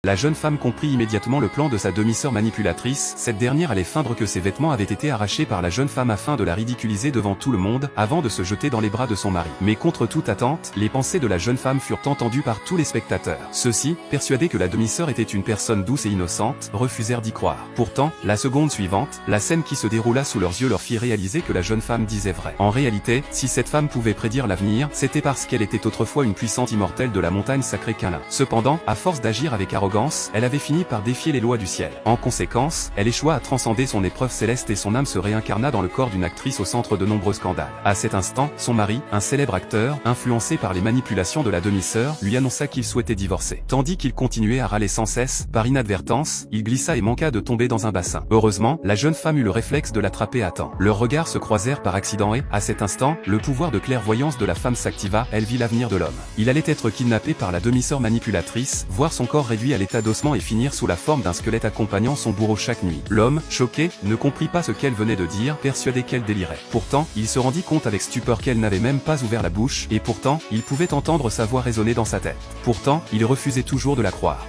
La jeune femme comprit immédiatement le plan de sa demi-sœur manipulatrice, cette dernière allait feindre que ses vêtements avaient été arrachés par la jeune femme afin de la ridiculiser devant tout le monde, avant de se jeter dans les bras de son mari. Mais contre toute attente, les pensées de la jeune femme furent entendues par tous les spectateurs. Ceux-ci, persuadés que la demi-sœur était une personne douce et innocente, refusèrent d'y croire. Pourtant, la seconde suivante, la scène qui se déroula sous leurs yeux leur fit réaliser que la jeune femme disait vrai. En réalité, si cette femme pouvait prédire l'avenir, c'était parce qu'elle était autrefois une puissante immortelle de la montagne sacrée Qinlin. Cependant, à force d'agir avec arrogance, elle avait fini par défier les lois du ciel. En conséquence, elle échoua à transcender son épreuve céleste et son âme se réincarna dans le corps d'une actrice au centre de nombreux scandales. À cet instant, son mari, un célèbre acteur, influencé par les manipulations de la demi-sœur, lui annonça qu'il souhaitait divorcer. Tandis qu'il continuait à râler sans cesse, par inadvertance, il glissa et manqua de tomber dans un bassin. Heureusement, la jeune femme eut le réflexe de l'attraper à temps. Leurs regards se croisèrent par accident et, à cet instant, le pouvoir de clairvoyance de la femme s'activa, elle vit l'avenir de l'homme. Il allait être kidnappé par la demi-sœur manipulatrice, voir son corps réduit à l'état d'ossement et finir sous la forme d'un squelette accompagnant son bourreau chaque nuit. L'homme, choqué, ne comprit pas ce qu'elle venait de dire, persuadé qu'elle délirait. Pourtant, il se rendit compte avec stupeur qu'elle n'avait même pas ouvert la bouche, et pourtant, il pouvait entendre sa voix résonner dans sa tête. Pourtant, il refusait toujours de la croire.